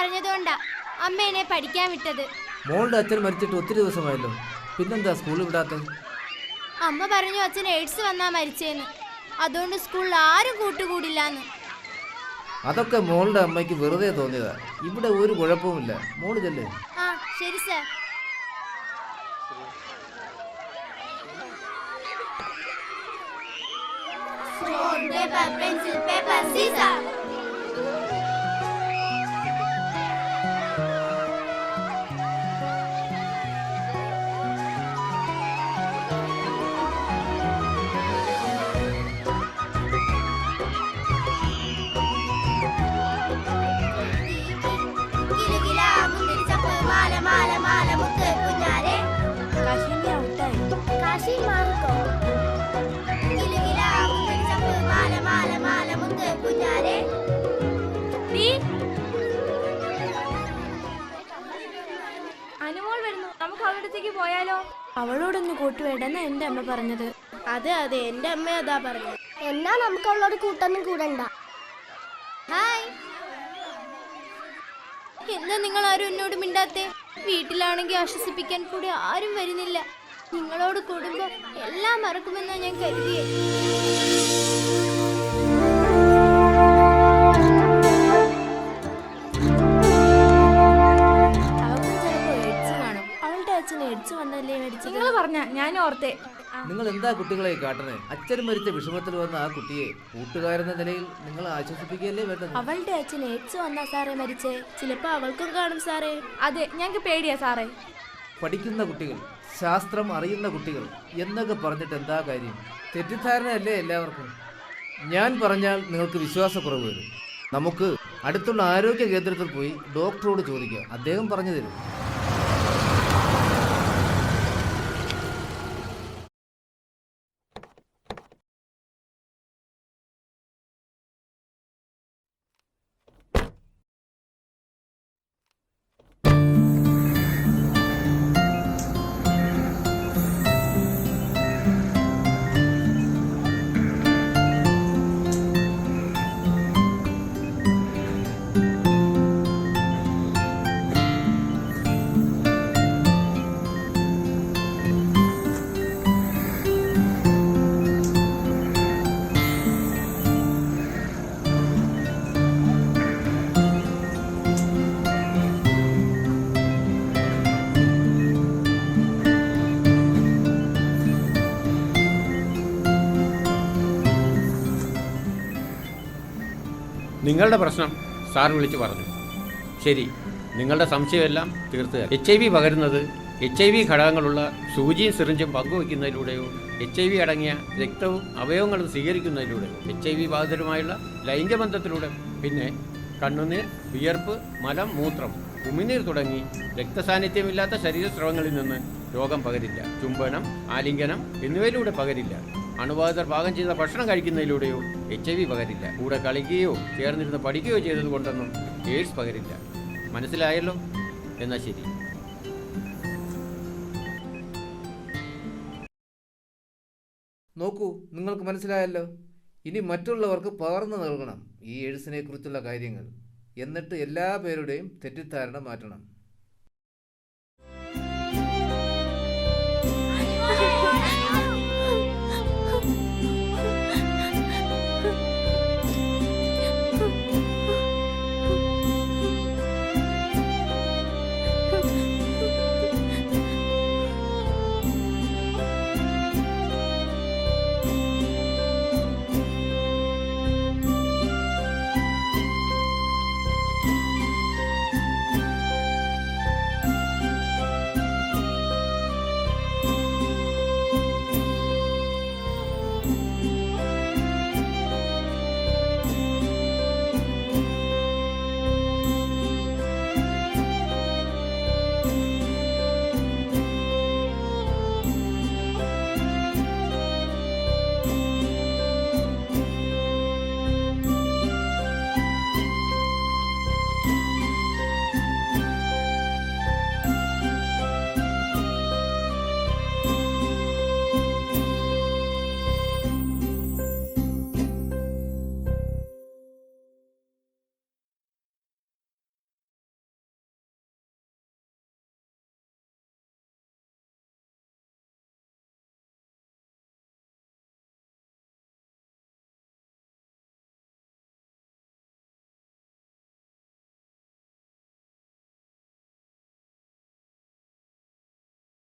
പറഞ്ഞതുകൊണ്ടാ അമ്മ എന്നെ പഠിക്കാൻ വിട്ടത്. മോളുടെ അച്ഛൻ മരിച്ചിട്ട് ഒത്തിരി ദിവസമായല്ലോ, പിന്നെന്താ സ്കൂളിൽ വിടാത്തത്? അമ്മ പറഞ്ഞു അച്ഛൻ എയ്ഡ്സ് വന്നാ മരിച്ചേന്ന്, അതുകൊണ്ട് സ്കൂളിൽ ആരും കൂട്ടുകൂടില്ലാന്ന്. അതൊക്കെ മോളുടെ അമ്മയ്ക്ക് വെറുതെ തോന്നിയതാ. ഇവിടെ ഒരു കുഴപ്പവുമില്ല, മോള് ചെല്ലേ. ആ ശരി sir. Pencil paper scissor. Anumol വരുന്നു, നമുക്ക് അവളടുത്തേക്ക് പോയാലോ? അവളോടൊന്ന് കൂട്ടുവേണ്ടെന്ന് എന്റെ അമ്മ പറഞ്ഞത്. അതെ അതെ, എന്റെ അമ്മ അതാ പറഞ്ഞത്. എന്നാ നമുക്ക് അവളോട് കൂട്ടൊന്നും കൂടണ്ട. ഹായ്, എന്താ നിങ്ങൾ ആരും എന്നോട് മിണ്ടാത്തേ? വീട്ടിലാണെങ്കിൽ ആശ്വസിപ്പിക്കാൻ കൂടി ആരും വരുന്നില്ല. നിങ്ങളോട് കൂടുമ്പോ എല്ലാം മറക്കുമെന്നാ ഞാൻ കരുതിയേ. നിങ്ങൾ പറഞ്ഞ ഞാൻ ഓർത്തേ. നിങ്ങൾ എന്താ കുട്ടികളെ കാട്ടണേ? അച്ഛൻ മരിച്ച വിഷമത്തിൽ വന്ന ആ കുട്ടിയെ കൂട്ടുകാരെന്ന നിലയിൽ നിങ്ങൾ ആശ്വസിപ്പിക്കുകയല്ലേ വേണ്ടത്? അവളുടെ അച്ഛൻ എയ്ഡ്സ് വന്നാ സാറേ മരിച്ചേ. ചിലപ്പോ അവൾക്കും കാണും സാറേ. അതെ, ഞങ്ങൾക്ക് പേടിയാ സാറേ. പഠിക്കുന്ന കുട്ടികൾ, ശാസ്ത്രം അറിയുന്ന കുട്ടികൾ എന്നൊക്കെ പറഞ്ഞിട്ട് എന്താ കാര്യം? തെറ്റിദ്ധാരണയല്ലേ എല്ലാവർക്കും. ഞാൻ പറഞ്ഞാൽ നിങ്ങൾക്ക് വിശ്വാസക്കുറവ് വരും. നമുക്ക് അടുത്തുള്ള ആരോഗ്യ കേന്ദ്രത്തിൽ പോയി ഡോക്ടറോട് ചോദിക്കാം, അദ്ദേഹം പറഞ്ഞു തരും. നിങ്ങളുടെ പ്രശ്നം സാർ വിളിച്ച് പറഞ്ഞു. ശരി, നിങ്ങളുടെ സംശയമെല്ലാം തീർത്ത് HIV പകരുന്നത് HIV ഘടകങ്ങളുള്ള സൂചിയും സിറിഞ്ചും പങ്കുവയ്ക്കുന്നതിലൂടെയോ HIV അടങ്ങിയ രക്തവും അവയവങ്ങളും സ്വീകരിക്കുന്നതിലൂടെയോ HIV ബാധിതരുമായുള്ള ലൈംഗികബന്ധത്തിലൂടെ, പിന്നെ കണ്ണുനീർ, വിയർപ്പ്, മലം, മൂത്രം, ഉമിനീർ തുടങ്ങി രക്തസാന്നിധ്യമില്ലാത്ത ശരീരസ്രവങ്ങളിൽ നിന്ന് രോഗം പകരില്ല. ചുംബനം, ആലിംഗനം എന്നിവയിലൂടെ പകരില്ല. അണുബാധിതർ പാകം ചെയ്ത ഭക്ഷണം കഴിക്കുന്നതിലൂടെയോ HIV പകരില്ല. കൂടെ കളിക്കുകയോ ചേർന്നിരുന്ന് പഠിക്കുകയോ ചെയ്തതുകൊണ്ടൊന്നും എയ്ഡ്സ് പകരില്ല. മനസ്സിലായല്ലോ? എന്നാൽ ശരി. നോക്കൂ, നിങ്ങൾക്ക് മനസ്സിലായല്ലോ. ഇനി മറ്റുള്ളവർക്ക് പകർന്നു നൽകണം ഈ എയ്ഡ്സിനെ കുറിച്ചുള്ള കാര്യങ്ങൾ. എന്നിട്ട് എല്ലാ പേരുടെയും തെറ്റിദ്ധാരണ മാറ്റണം.